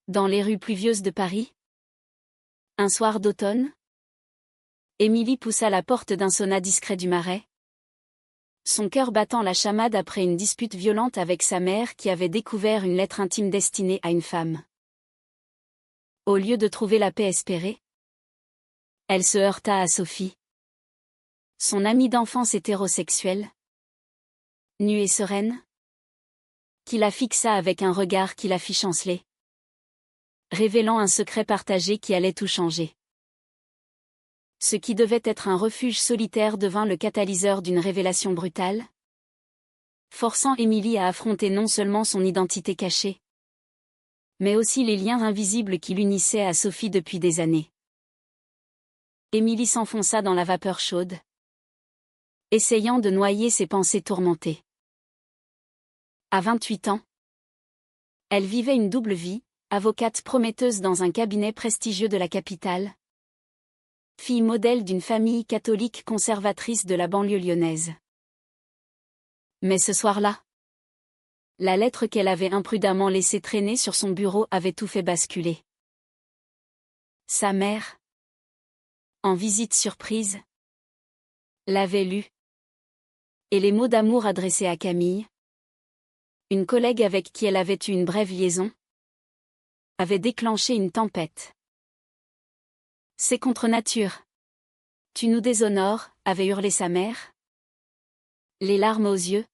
Dans les rues pluvieuses de Paris. Un soir d'automne. Émilie poussa la porte d'un sauna discret du Marais. Son cœur battant la chamade après une dispute violente avec sa mère qui avait découvert une lettre intime destinée à une femme. Au lieu de trouver la paix espérée, elle se heurta à Sophie. Son amie d'enfance hétérosexuelle. Nue et sereine. Qui la fixa avec un regard qui la fit chanceler. Révélant un secret partagé qui allait tout changer. Ce qui devait être un refuge solitaire devint le catalyseur d'une révélation brutale, forçant Émilie à affronter non seulement son identité cachée, mais aussi les liens invisibles qui l'unissaient à Sophie depuis des années. Émilie s'enfonça dans la vapeur chaude, essayant de noyer ses pensées tourmentées. À 28 ans, elle vivait une double vie, avocate prometteuse dans un cabinet prestigieux de la capitale, fille modèle d'une famille catholique conservatrice de la banlieue lyonnaise. Mais ce soir-là, la lettre qu'elle avait imprudemment laissée traîner sur son bureau avait tout fait basculer. Sa mère, en visite surprise, l'avait lue. Et les mots d'amour adressés à Camille, une collègue avec qui elle avait eu une brève liaison, avaient déclenché une tempête. C'est contre nature. Tu nous déshonores, avait hurlé sa mère. Les larmes aux yeux.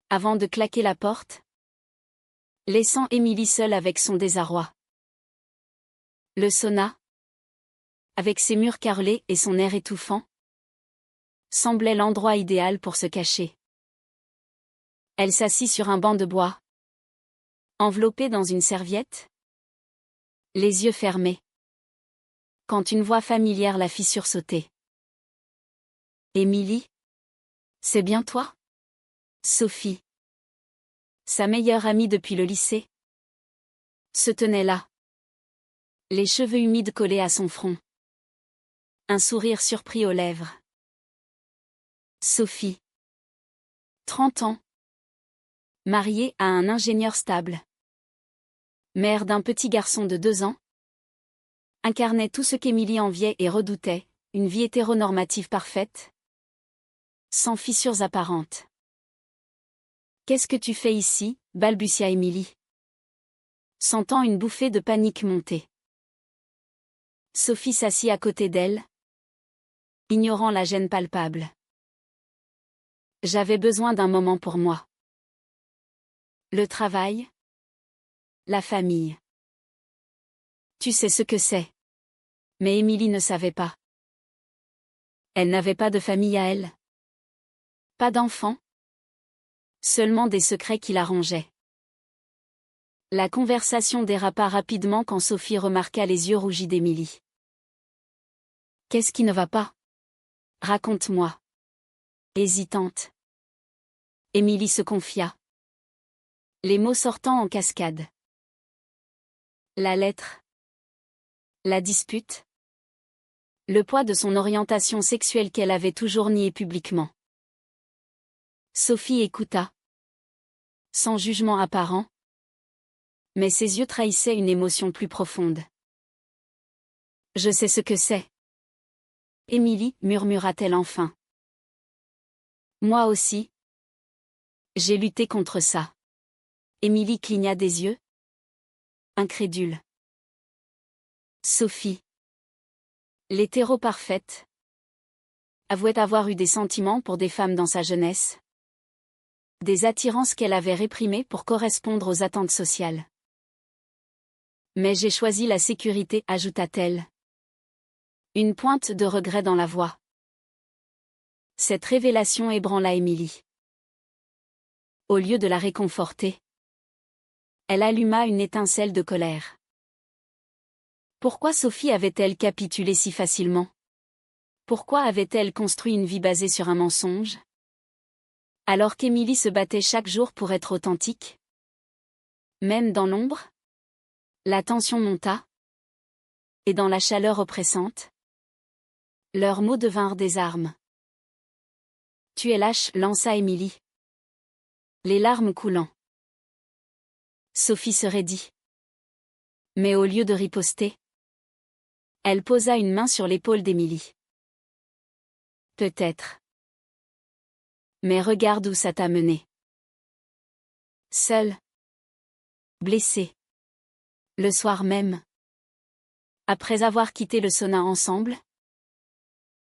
Avant de claquer la porte, laissant Émilie seule avec son désarroi. Le sauna, avec ses murs carrelés et son air étouffant, semblait l'endroit idéal pour se cacher. Elle s'assit sur un banc de bois, enveloppée dans une serviette, les yeux fermés, quand une voix familière la fit sursauter. Émilie, c'est bien toi? Sophie, sa meilleure amie depuis le lycée, se tenait là, les cheveux humides collés à son front, un sourire surpris aux lèvres. Sophie, 30 ans, mariée à un ingénieur stable, mère d'un petit garçon de 2 ans, incarnait tout ce qu'Émilie enviait et redoutait, une vie hétéronormative parfaite, sans fissures apparentes. Qu'est-ce que tu fais ici, balbutia Émilie, sentant une bouffée de panique monter. Sophie s'assit à côté d'elle, ignorant la gêne palpable. J'avais besoin d'un moment pour moi. Le travail, la famille. Tu sais ce que c'est. Mais Émilie ne savait pas. Elle n'avait pas de famille à elle. Pas d'enfant. Seulement des secrets qui la rongeaient. La conversation dérapa rapidement quand Sophie remarqua les yeux rougis d'Émilie. Qu'est-ce qui ne va pas? Raconte-moi. Hésitante. Émilie se confia. Les mots sortant en cascade. La lettre. La dispute. Le poids de son orientation sexuelle qu'elle avait toujours niée publiquement. Sophie écouta. Sans jugement apparent. Mais ses yeux trahissaient une émotion plus profonde. Je sais ce que c'est. Émilie, murmura-t-elle enfin. Moi aussi. J'ai lutté contre ça. Émilie cligna des yeux. Incrédule. Sophie. L'hétéro parfaite. Avouait avoir eu des sentiments pour des femmes dans sa jeunesse. Des attirances qu'elle avait réprimées pour correspondre aux attentes sociales. Mais j'ai choisi la sécurité, ajouta-t-elle. Une pointe de regret dans la voix. Cette révélation ébranla Émilie. Au lieu de la réconforter, elle alluma une étincelle de colère. Pourquoi Sophie avait-elle capitulé si facilement? Pourquoi avait-elle construit une vie basée sur un mensonge? Alors qu'Émilie se battait chaque jour pour être authentique? Même dans l'ombre? La tension monta. Et dans la chaleur oppressante? Leurs mots devinrent des armes. Tu es lâche, lança Émilie. Les larmes coulant. Sophie se raidit. Mais au lieu de riposter, elle posa une main sur l'épaule d'Émilie. Peut-être. Mais regarde où ça t'a mené. Seule. Blessée. Le soir même. Après avoir quitté le sauna ensemble,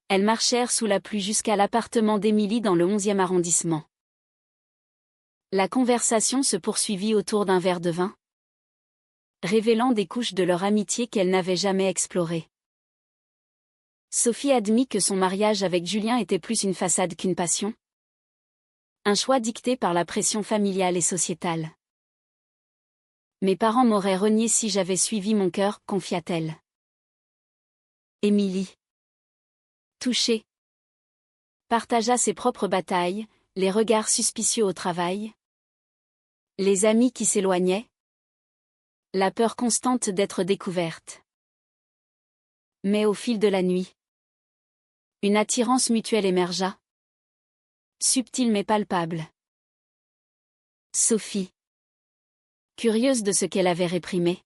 elles marchèrent sous la pluie jusqu'à l'appartement d'Émilie dans le 11e arrondissement. La conversation se poursuivit autour d'un verre de vin, révélant des couches de leur amitié qu'elle n'avait jamais explorées. Sophie admit que son mariage avec Julien était plus une façade qu'une passion. Un choix dicté par la pression familiale et sociétale. Mes parents m'auraient renié si j'avais suivi mon cœur, confia-t-elle. Émilie, touchée, partagea ses propres batailles, les regards suspicieux au travail, les amis qui s'éloignaient, la peur constante d'être découverte. Mais au fil de la nuit, une attirance mutuelle émergea, subtile mais palpable. Sophie, curieuse de ce qu'elle avait réprimé,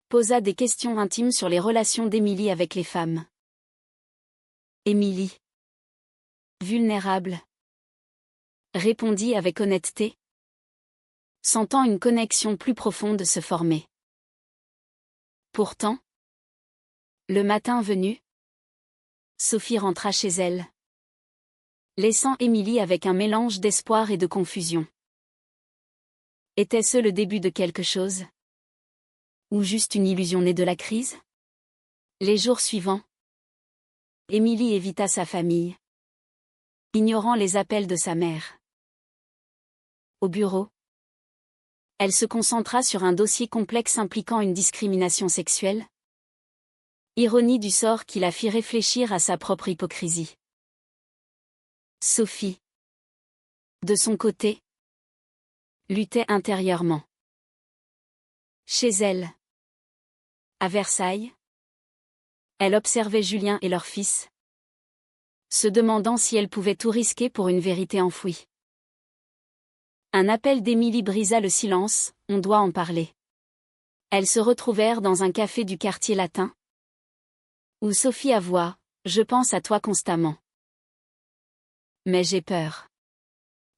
posa des questions intimes sur les relations d'Émilie avec les femmes. Émilie, vulnérable, répondit avec honnêteté, sentant une connexion plus profonde se former. Pourtant, le matin venu, Sophie rentra chez elle, laissant Émilie avec un mélange d'espoir et de confusion. Était-ce le début de quelque chose? Ou juste une illusion née de la crise? Les jours suivants, Émilie évita sa famille, ignorant les appels de sa mère. Au bureau, elle se concentra sur un dossier complexe impliquant une discrimination sexuelle. Ironie du sort qui la fit réfléchir à sa propre hypocrisie. Sophie, de son côté, luttait intérieurement. Chez elle, à Versailles, elle observait Julien et leur fils, se demandant si elle pouvait tout risquer pour une vérité enfouie. Un appel d'Émilie brisa le silence, on doit en parler. Elles se retrouvèrent dans un café du quartier latin, où Sophie avoua, je pense à toi constamment. Mais j'ai peur.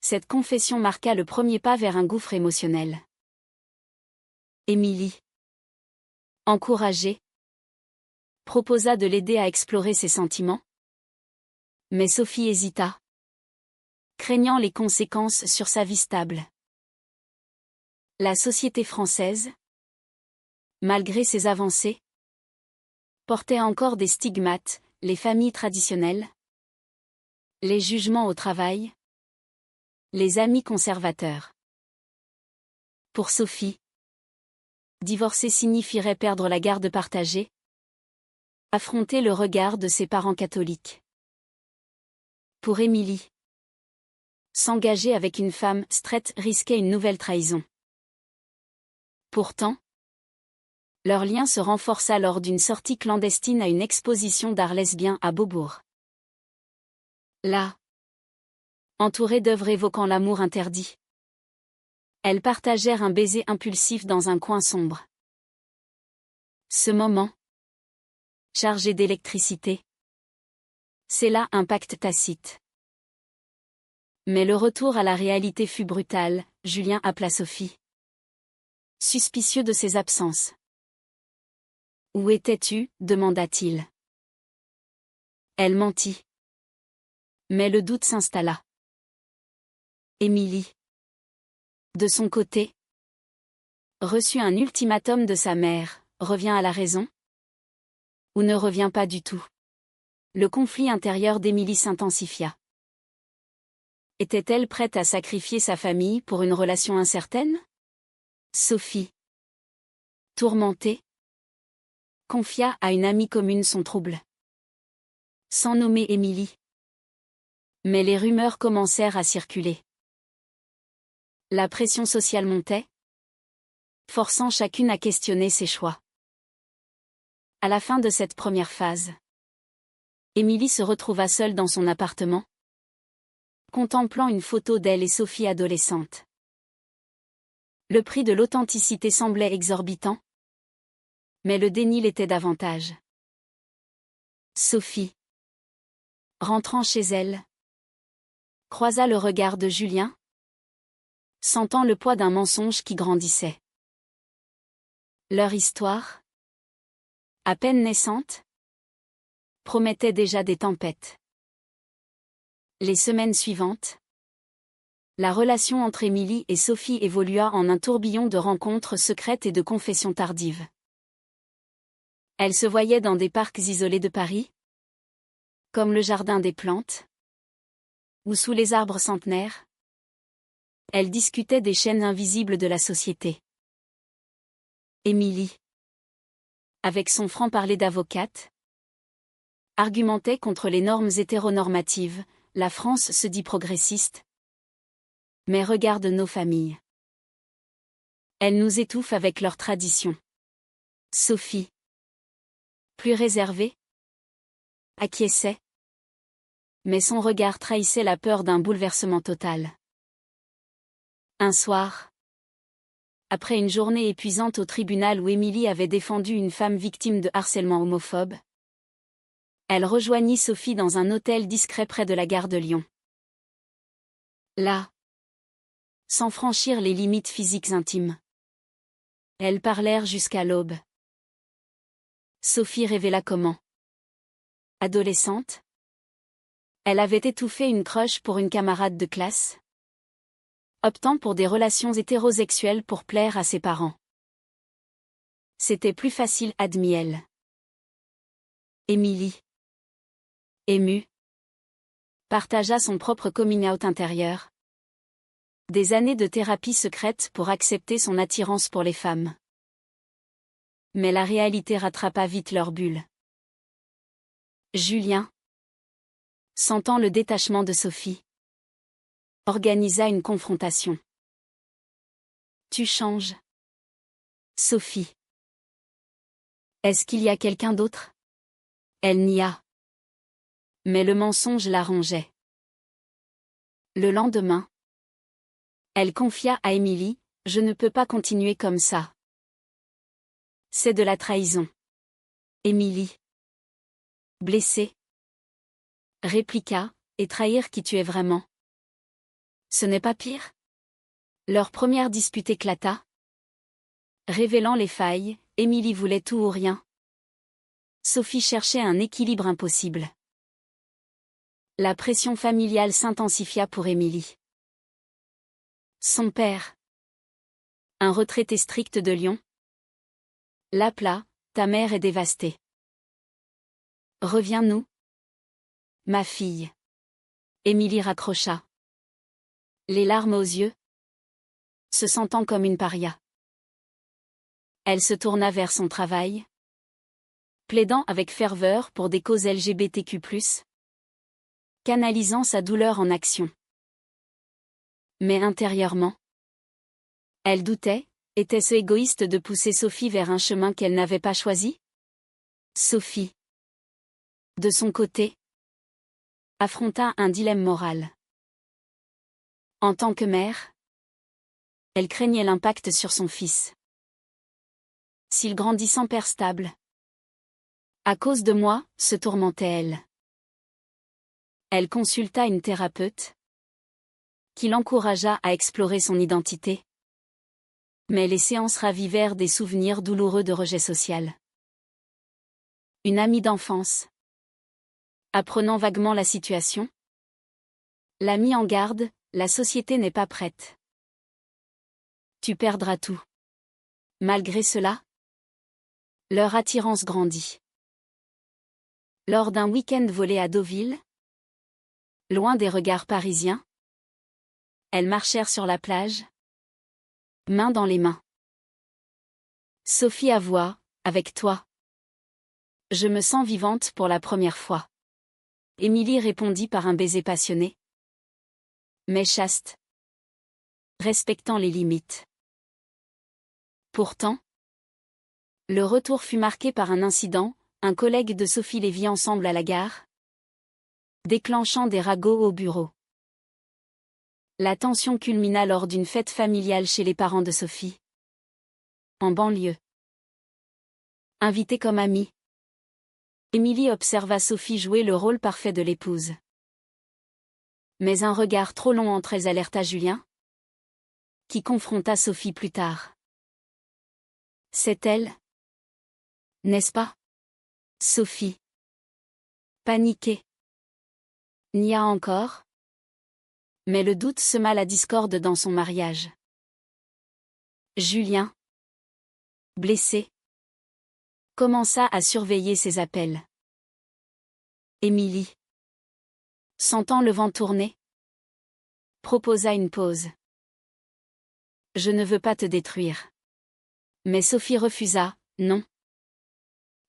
Cette confession marqua le premier pas vers un gouffre émotionnel. Émilie, encouragée, proposa de l'aider à explorer ses sentiments. Mais Sophie hésita, craignant les conséquences sur sa vie stable. La société française, malgré ses avancées, portait encore des stigmates, les familles traditionnelles, les jugements au travail, les amis conservateurs. Pour Sophie, divorcer signifierait perdre la garde partagée, affronter le regard de ses parents catholiques. Pour Émilie, s'engager avec une femme straight risquait une nouvelle trahison. Pourtant, leur lien se renforça lors d'une sortie clandestine à une exposition d'art lesbien à Beaubourg. Là, entourées d'œuvres évoquant l'amour interdit, elles partagèrent un baiser impulsif dans un coin sombre. Ce moment, chargé d'électricité, scella un pacte tacite. Mais le retour à la réalité fut brutal, Julien appela Sophie, suspicieux de ses absences. « Où étais-tu » demanda-t-il. Elle mentit. Mais le doute s'installa. Émilie, de son côté, reçut un ultimatum de sa mère, revient à la raison? Ou ne revient pas du tout? Le conflit intérieur d'Émilie s'intensifia. Était-elle prête à sacrifier sa famille pour une relation incertaine? Sophie, tourmentée, confia à une amie commune son trouble. Sans nommer Émilie. Mais les rumeurs commencèrent à circuler. La pression sociale montait, forçant chacune à questionner ses choix. À la fin de cette première phase, Émilie se retrouva seule dans son appartement, contemplant une photo d'elle et Sophie adolescente. Le prix de l'authenticité semblait exorbitant, Mais le déni l'était davantage. Sophie, rentrant chez elle, croisa le regard de Julien, sentant le poids d'un mensonge qui grandissait. Leur histoire, à peine naissante, promettait déjà des tempêtes. Les semaines suivantes, la relation entre Émilie et Sophie évolua en un tourbillon de rencontres secrètes et de confessions tardives. Elles se voyaient dans des parcs isolés de Paris, comme le Jardin des Plantes, ou sous les arbres centenaires. Elles discutaient des chaînes invisibles de la société. Émilie, avec son franc-parler d'avocate, argumentait contre les normes hétéronormatives. La France se dit progressiste. Mais regarde nos familles. Elles nous étouffent avec leurs traditions. Sophie, plus réservée, acquiesçait. Mais son regard trahissait la peur d'un bouleversement total. Un soir, après une journée épuisante au tribunal où Émilie avait défendu une femme victime de harcèlement homophobe, elle rejoignit Sophie dans un hôtel discret près de la gare de Lyon. Là, sans franchir les limites physiques intimes, elles parlèrent jusqu'à l'aube. Sophie révéla comment, adolescente, elle avait étouffé une crush pour une camarade de classe, optant pour des relations hétérosexuelles pour plaire à ses parents. C'était plus facile, admit-elle. Émilie, émue, partagea son propre coming out intérieur. Des années de thérapie secrète pour accepter son attirance pour les femmes. Mais la réalité rattrapa vite leur bulle. Julien, sentant le détachement de Sophie, organisa une confrontation. Tu changes, Sophie. Est-ce qu'il y a quelqu'un d'autre? Elle nia. Mais le mensonge l'arrangeait. Le lendemain, elle confia à Émilie, « Je ne peux pas continuer comme ça. C'est de la trahison. » Émilie, blessée, répliqua, « Et trahir qui tu es vraiment? Ce n'est pas pire ?» Leur première dispute éclata. Révélant les failles, Émilie voulait tout ou rien. Sophie cherchait un équilibre impossible. La pression familiale s'intensifia pour Émilie. Son père, un retraité strict de Lyon, l'appela, « Ta mère est dévastée. Reviens-nous. » Ma fille. Émilie raccrocha. Les larmes aux yeux, se sentant comme une paria. Elle se tourna vers son travail, plaidant avec ferveur pour des causes LGBTQ+, canalisant sa douleur en action. Mais intérieurement, elle doutait, était-ce égoïste de pousser Sophie vers un chemin qu'elle n'avait pas choisi? Sophie, de son côté, affronta un dilemme moral. En tant que mère, elle craignait l'impact sur son fils. S'il grandit sans père stable, à cause de moi, se tourmentait-elle. Elle consulta une thérapeute, qui l'encouragea à explorer son identité. Mais les séances ravivèrent des souvenirs douloureux de rejet social. Une amie d'enfance, apprenant vaguement la situation, l'a mis en garde, la société n'est pas prête. Tu perdras tout. Malgré cela, leur attirance grandit. Lors d'un week-end volé à Deauville, loin des regards parisiens, elles marchèrent sur la plage, mains dans les mains. Sophie avoua, « Avec toi, je me sens vivante pour la première fois. » Émilie répondit par un baiser passionné, mais chaste, respectant les limites. Pourtant, le retour fut marqué par un incident, un collègue de Sophie les vit ensemble à la gare, déclenchant des ragots au bureau. La tension culmina lors d'une fête familiale chez les parents de Sophie, en banlieue. Invitée comme amie. Émilie observa Sophie jouer le rôle parfait de l'épouse. Mais un regard trop long entre elles alerta Julien, qui confronta Sophie plus tard. C'est elle, n'est-ce pas? Sophie. Paniquée. N'y a encore? Mais le doute sema la discorde dans son mariage. Julien, blessé, commença à surveiller ses appels. Émilie, sentant le vent tourner, proposa une pause. Je ne veux pas te détruire. Mais Sophie refusa, non.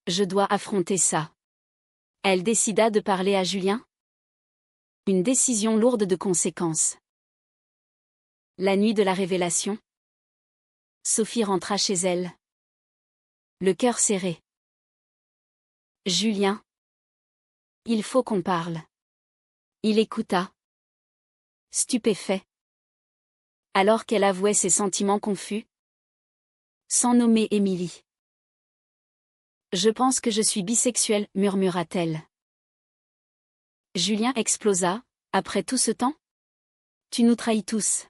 Je dois affronter ça. Elle décida de parler à Julien. Une décision lourde de conséquences. La nuit de la révélation, Sophie rentra chez elle, le cœur serré. Julien. Il faut qu'on parle. Il écouta, stupéfait. Alors qu'elle avouait ses sentiments confus, sans nommer Émilie. Je pense que je suis bisexuelle, murmura-t-elle. Julien explosa, après tout ce temps? Tu nous trahis tous.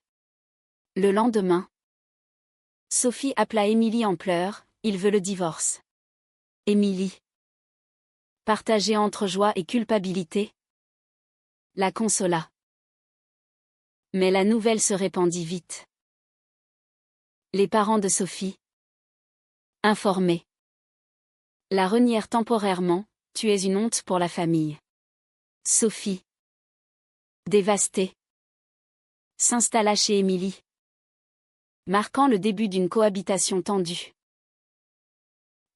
Le lendemain, Sophie appela Émilie en pleurs, il veut le divorce. Émilie, partagée entre joie et culpabilité, la consola. Mais la nouvelle se répandit vite. Les parents de Sophie, informés, la renièrent temporairement, tu es une honte pour la famille. Sophie, dévastée, s'installa chez Émilie, marquant le début d'une cohabitation tendue.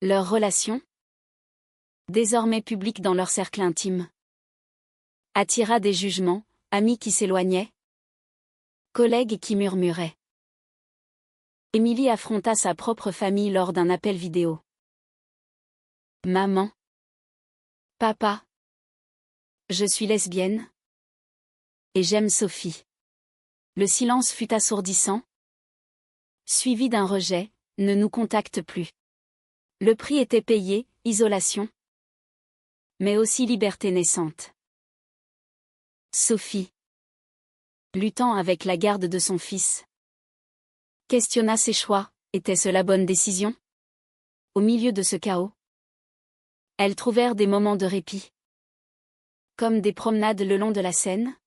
Leur relation, désormais publique dans leur cercle intime, attira des jugements, amis qui s'éloignaient, collègues qui murmuraient. Émilie affronta sa propre famille lors d'un appel vidéo. Maman. Papa. Je suis lesbienne. Et j'aime Sophie. Le silence fut assourdissant. Suivi d'un rejet, ne nous contacte plus. Le prix était payé, isolation. Mais aussi liberté naissante. Sophie, luttant avec la garde de son fils, questionna ses choix, était-ce la bonne décision? Au milieu de ce chaos, elles trouvèrent des moments de répit. Comme des promenades le long de la Seine,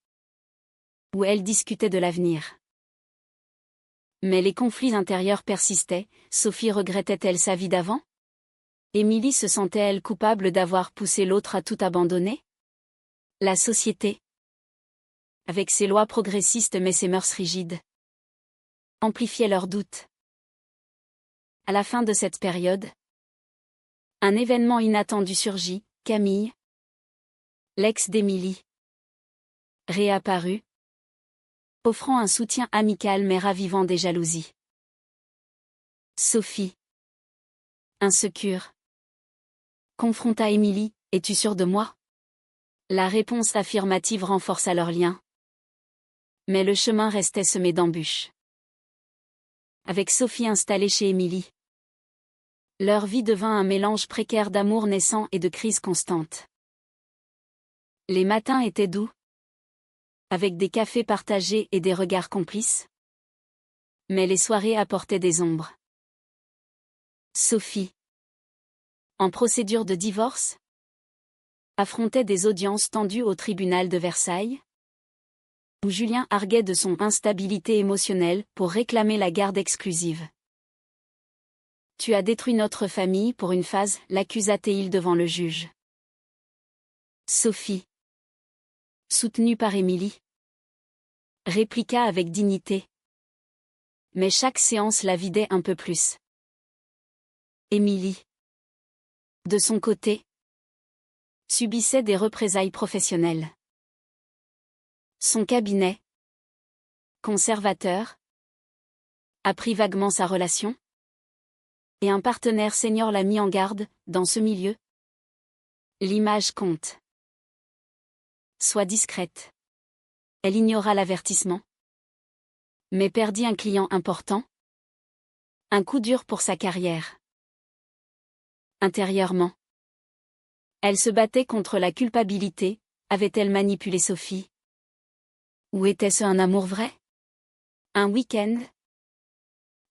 où elles discutaient de l'avenir. Mais les conflits intérieurs persistaient, Sophie regrettait-elle sa vie d'avant? Émilie se sentait-elle coupable d'avoir poussé l'autre à tout abandonner? La société, avec ses lois progressistes mais ses mœurs rigides, amplifiait leurs doutes. À la fin de cette période, un événement inattendu surgit, Camille, l'ex d'Émilie, réapparut, offrant un soutien amical mais ravivant des jalousies. Sophie, insécure, confronta Émilie, es-tu sûre de moi? La réponse affirmative renforça leur lien. Mais le chemin restait semé d'embûches. Avec Sophie installée chez Émilie, leur vie devint un mélange précaire d'amour naissant et de crise constante. Les matins étaient doux, avec des cafés partagés et des regards complices. Mais les soirées apportaient des ombres. Sophie, en procédure de divorce, affrontait des audiences tendues au tribunal de Versailles, où Julien arguait de son instabilité émotionnelle pour réclamer la garde exclusive. Tu as détruit notre famille pour une phase, l'accusa-t-il devant le juge. Sophie, soutenue par Émilie, répliqua avec dignité. Mais chaque séance la vidait un peu plus. Émilie, de son côté, subissait des représailles professionnelles. Son cabinet, conservateur, apprit vaguement sa relation, et un partenaire senior l'a mis en garde, dans ce milieu. L'image compte. Sois discrète. Elle ignora l'avertissement, mais perdit un client important. Un coup dur pour sa carrière. Intérieurement, elle se battait contre la culpabilité. Avait-elle manipulé Sophie? Ou était-ce un amour vrai? Un week-end?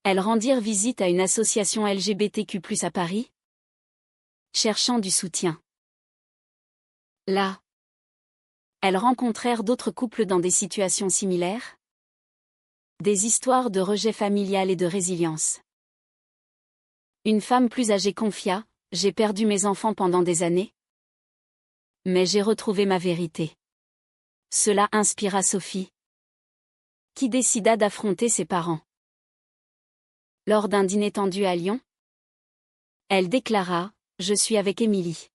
Elles rendirent visite à une association LGBTQ+ à Paris, cherchant du soutien. Là, elles rencontrèrent d'autres couples dans des situations similaires. Des histoires de rejet familial et de résilience. Une femme plus âgée confia: « J'ai perdu mes enfants pendant des années. Mais j'ai retrouvé ma vérité. » Cela inspira Sophie, qui décida d'affronter ses parents. Lors d'un dîner tendu à Lyon, elle déclara: « Je suis avec Émilie.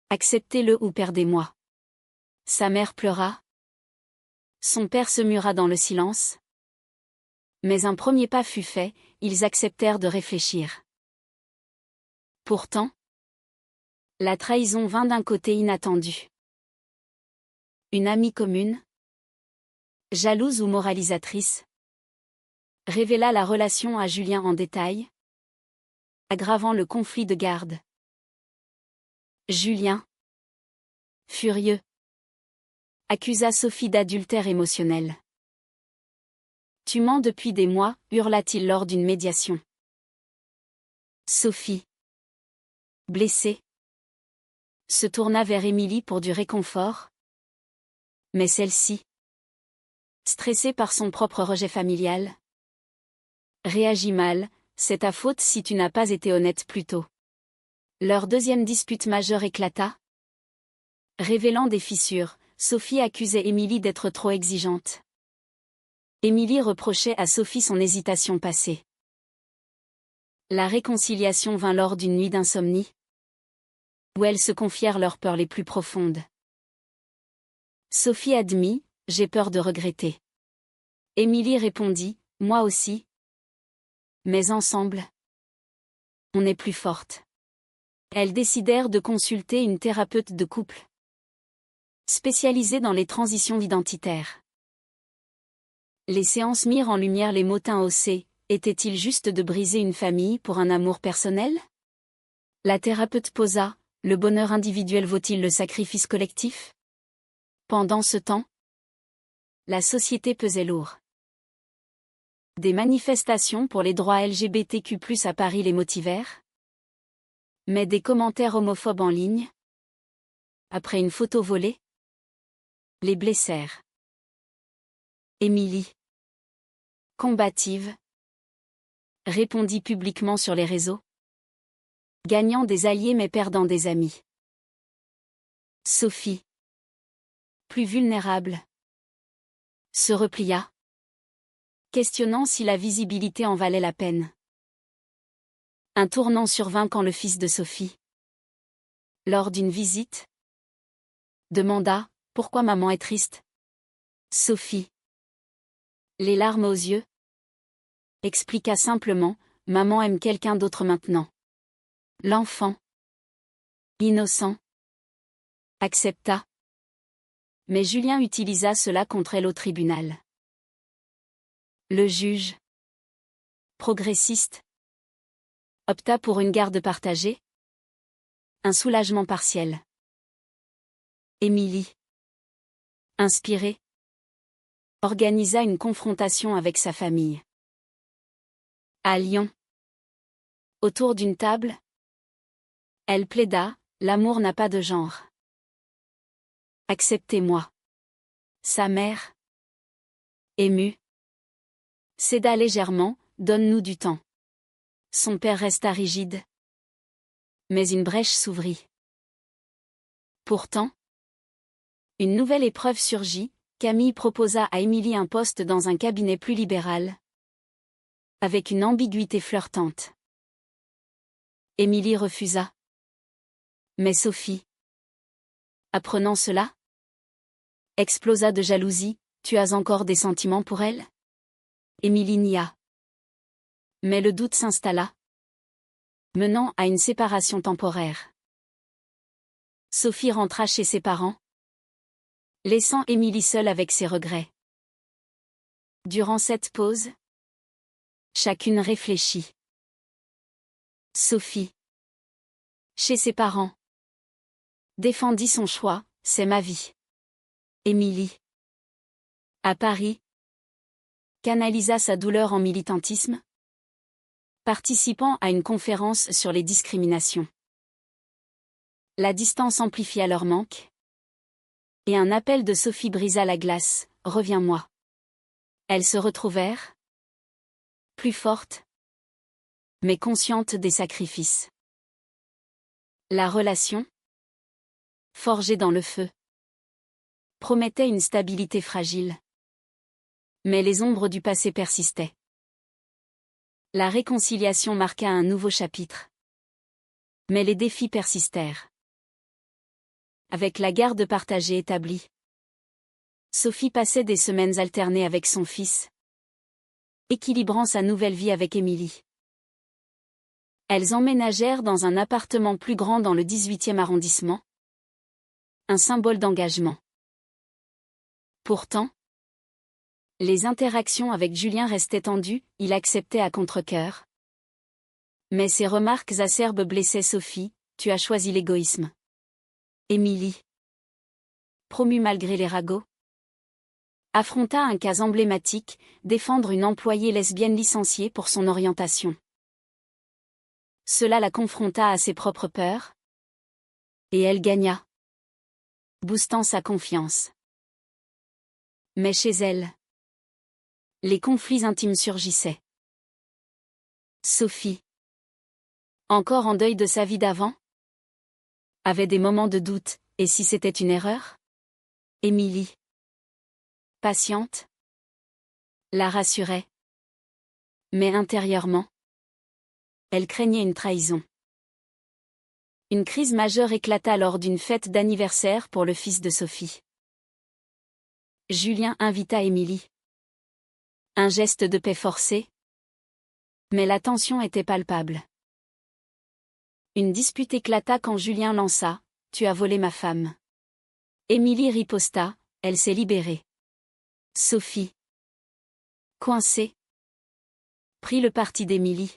Acceptez-le ou perdez-moi. » Sa mère pleura. Son père se mura dans le silence. Mais un premier pas fut fait, ils acceptèrent de réfléchir. Pourtant, la trahison vint d'un côté inattendu. Une amie commune, jalouse ou moralisatrice, révéla la relation à Julien en détail, aggravant le conflit de garde. Julien, furieux, accusa Sophie d'adultère émotionnel. « Tu mens depuis des mois », hurla-t-il lors d'une médiation. Sophie, blessée, se tourna vers Émilie pour du réconfort. Mais celle-ci, stressée par son propre rejet familial, réagit mal: « C'est ta faute si tu n'as pas été honnête plus tôt. » Leur deuxième dispute majeure éclata. Révélant des fissures, Sophie accusait Émilie d'être trop exigeante. Émilie reprochait à Sophie son hésitation passée. La réconciliation vint lors d'une nuit d'insomnie, où elles se confièrent leurs peurs les plus profondes. Sophie admit: « J'ai peur de regretter. » Émilie répondit: « Moi aussi. Mais ensemble, on est plus fortes. » Elles décidèrent de consulter une thérapeute de couple, spécialisée dans les transitions identitaires. Les séances mirent en lumière les motins haussés. Était-il juste de briser une famille pour un amour personnel? La thérapeute posa: « Le bonheur individuel vaut-il le sacrifice collectif ?» Pendant ce temps, la société pesait lourd. Des manifestations pour les droits LGBTQ+ à Paris les motivèrent. Mais des commentaires homophobes en ligne, après une photo volée, les blessèrent. Émilie, combative, répondit publiquement sur les réseaux, gagnant des alliés mais perdant des amis. Sophie, plus vulnérable, se replia, questionnant si la visibilité en valait la peine. Un tournant survint quand le fils de Sophie, lors d'une visite, demanda: « Pourquoi maman est triste ?» Sophie, les larmes aux yeux, expliqua simplement: « Maman aime quelqu'un d'autre maintenant. » L'enfant, innocent, accepta. Mais Julien utilisa cela contre elle au tribunal. Le juge, progressiste, opta pour une garde partagée, un soulagement partiel. Émilie, inspirée, organisa une confrontation avec sa famille. À Lyon, autour d'une table, elle plaida: « L'amour n'a pas de genre. Acceptez-moi. » Sa mère, émue, céda légèrement: « Donne-nous du temps. » Son père resta rigide. Mais une brèche s'ouvrit. Pourtant, une nouvelle épreuve surgit. Camille proposa à Émilie un poste dans un cabinet plus libéral, avec une ambiguïté flirtante. Émilie refusa. Mais Sophie, apprenant cela, explosa de jalousie: « Tu as encore des sentiments pour elle ?» Émilie nia. Mais le doute s'installa, menant à une séparation temporaire. Sophie rentra chez ses parents, laissant Émilie seule avec ses regrets. Durant cette pause, chacune réfléchit. Sophie, Chez ses parents. Défendit son choix, c'est ma vie. Émilie. À Paris. Canalisa sa douleur en militantisme. Participant à une conférence sur les discriminations. La distance amplifia leur manque. Et un appel de Sophie brisa la glace, reviens-moi. Elles se retrouvèrent. Plus fortes. Mais conscientes des sacrifices. La relation, forgée dans le feu, promettait une stabilité fragile. Mais les ombres du passé persistaient. La réconciliation marqua un nouveau chapitre. Mais les défis persistèrent. Avec la garde partagée établie, Sophie passait des semaines alternées avec son fils, équilibrant sa nouvelle vie avec Émilie. Elles emménagèrent dans un appartement plus grand dans le 18e arrondissement. Un symbole d'engagement. Pourtant, les interactions avec Julien restaient tendues, il acceptait à contre-cœur. Mais ses remarques acerbes blessaient Sophie, tu as choisi l'égoïsme. Émilie, promue malgré les ragots, affronta un cas emblématique, défendre une employée lesbienne licenciée pour son orientation. Cela la confronta à ses propres peurs. Et elle gagna, boostant sa confiance. Mais chez elle, les conflits intimes surgissaient. Sophie, encore en deuil de sa vie d'avant, avait des moments de doute, et si c'était une erreur? Émilie, patiente, la rassurait. Mais intérieurement, elle craignait une trahison. Une crise majeure éclata lors d'une fête d'anniversaire pour le fils de Sophie. Julien invita Émilie. Un geste de paix forcé. Mais la tension était palpable. Une dispute éclata quand Julien lança « Tu as volé ma femme ». Émilie riposta, elle s'est libérée. Sophie, coincée, prit le parti d'Émilie.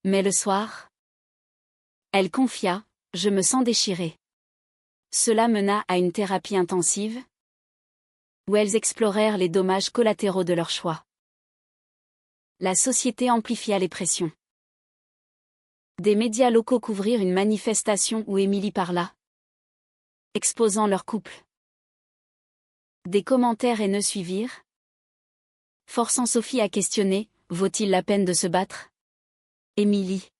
Mais le soir, elle confia « Je me sens déchirée ». Cela mena à une thérapie intensive, où elles explorèrent les dommages collatéraux de leur choix. La société amplifia les pressions. Des médias locaux couvrirent une manifestation où Émilie parla, exposant leur couple. Des commentaires haineux suivirent, forçant Sophie à questionner « Vaut-il la peine de se battre ?» Émilie,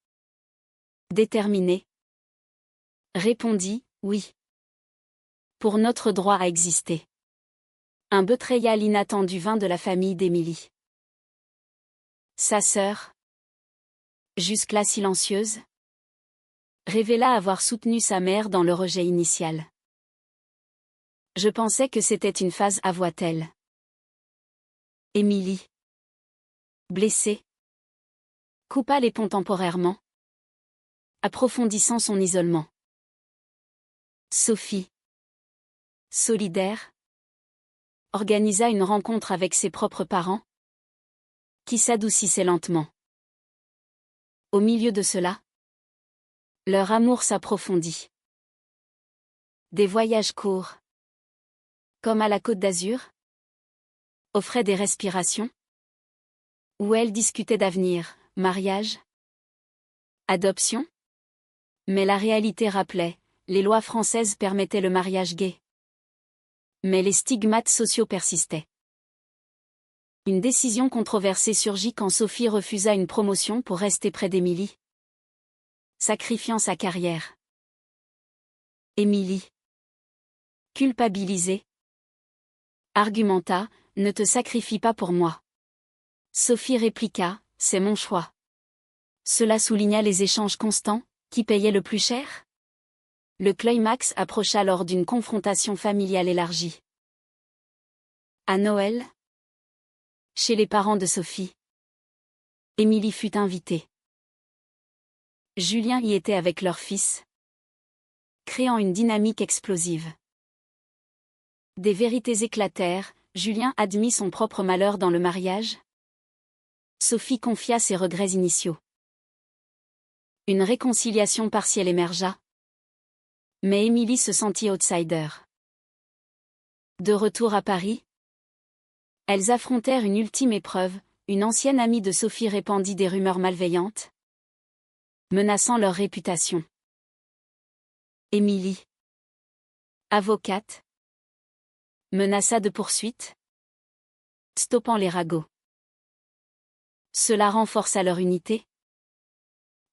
déterminée, répondit « Oui. Pour notre droit à exister. » Un betrayal inattendu vint de la famille d'Émilie. Sa sœur, jusque-là silencieuse, révéla avoir soutenu sa mère dans le rejet initial. Je pensais que c'était une phase, avoua-t-elle. Émilie, blessée, coupa les ponts temporairement, approfondissant son isolement. Sophie, solidaire, organisa une rencontre avec ses propres parents, qui s'adoucissaient lentement. Au milieu de cela, leur amour s'approfondit. Des voyages courts, comme à la Côte d'Azur, offraient des respirations, où elles discutaient d'avenir, mariage, adoption. Mais la réalité rappelait, les lois françaises permettaient le mariage gay. Mais les stigmates sociaux persistaient. Une décision controversée surgit quand Sophie refusa une promotion pour rester près d'Émilie, sacrifiant sa carrière. Émilie, culpabilisée, argumenta « Ne te sacrifie pas pour moi ». Sophie répliqua « C'est mon choix ». Cela souligna les échanges constants, qui payaient le plus cher? Le climax approcha lors d'une confrontation familiale élargie. À Noël, chez les parents de Sophie, Émilie fut invitée. Julien y était avec leur fils, créant une dynamique explosive. Des vérités éclatèrent, Julien admit son propre malheur dans le mariage. Sophie confia ses regrets initiaux. Une réconciliation partielle émergea. Mais Émilie se sentit outsider. De retour à Paris, elles affrontèrent une ultime épreuve. Une ancienne amie de Sophie répandit des rumeurs malveillantes, menaçant leur réputation. Émilie, avocate, menaça de poursuites, stoppant les ragots. Cela renforça leur unité,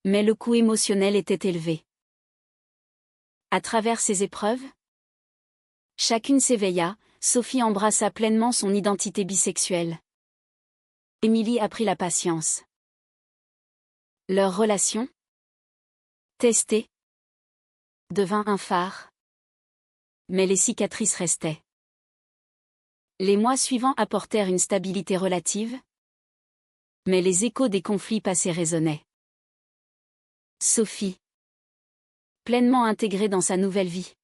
mais le coût émotionnel était élevé. À travers ces épreuves, chacune s'éveilla. Sophie embrassa pleinement son identité bisexuelle. Émilie apprit la patience. Leur relation, testée, devint un phare. Mais les cicatrices restaient. Les mois suivants apportèrent une stabilité relative, mais les échos des conflits passés résonnaient. Sophie, pleinement intégrée dans sa nouvelle vie,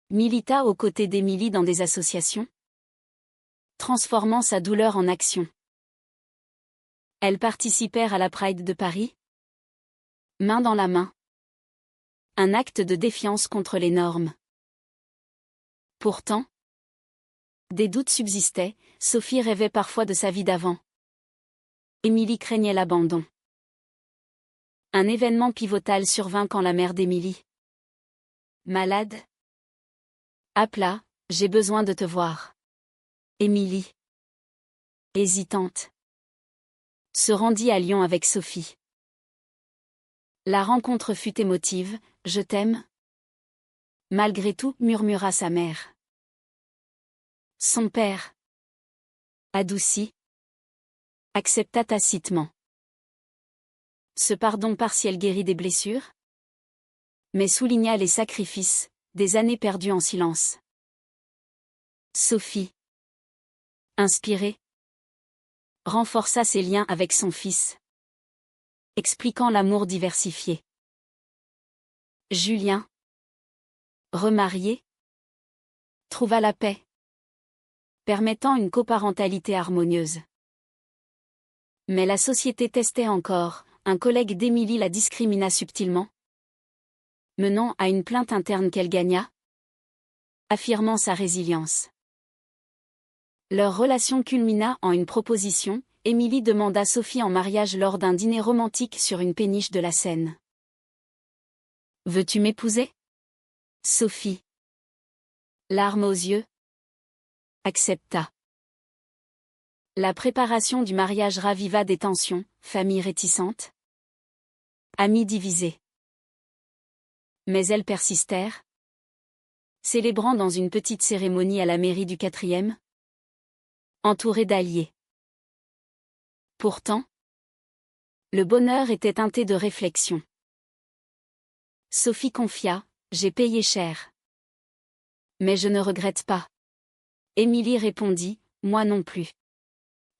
milita aux côtés d'Émilie dans des associations, transformant sa douleur en action. Elles participèrent à la Pride de Paris, main dans la main. Un acte de défiance contre les normes. Pourtant, des doutes subsistaient. Sophie rêvait parfois de sa vie d'avant. Émilie craignait l'abandon. Un événement pivotal survint quand la mère d'Émilie, malade, appela « J'ai besoin de te voir ». Émilie, hésitante, se rendit à Lyon avec Sophie. La rencontre fut émotive. « Je t'aime ?» Malgré tout, murmura sa mère. Son père, adouci, accepta tacitement. Ce pardon partiel guérit des blessures, mais souligna les sacrifices, des années perdues en silence. Sophie, inspirée, renforça ses liens avec son fils, expliquant l'amour diversifié. Julien, remarié, trouva la paix, permettant une coparentalité harmonieuse. Mais la société testait encore. Un collègue d'Émilie la discrimina subtilement, menant à une plainte interne qu'elle gagna, affirmant sa résilience. Leur relation culmina en une proposition. Émilie demanda Sophie en mariage lors d'un dîner romantique sur une péniche de la Seine. « Veux-tu m'épouser ?» Sophie, larmes aux yeux, accepta. La préparation du mariage raviva des tensions, famille réticente, amis divisés. Mais elles persistèrent, célébrant dans une petite cérémonie à la mairie du 4e, entourées d'alliés. Pourtant, le bonheur était teinté de réflexion. Sophie confia « J'ai payé cher. Mais je ne regrette pas. » Émilie répondit « Moi non plus. »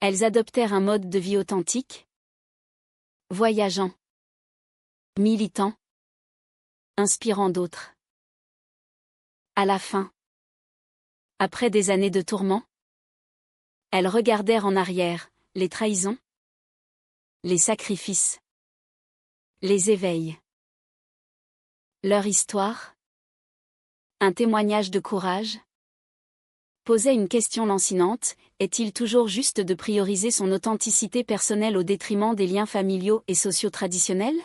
Elles adoptèrent un mode de vie authentique, voyageant, militant, inspirant d'autres. À la fin, après des années de tourments, elles regardèrent en arrière, les trahisons, les sacrifices, les éveils. Leur histoire, un témoignage de courage, posait une question lancinante, est-il toujours juste de prioriser son authenticité personnelle au détriment des liens familiaux et sociaux traditionnels ?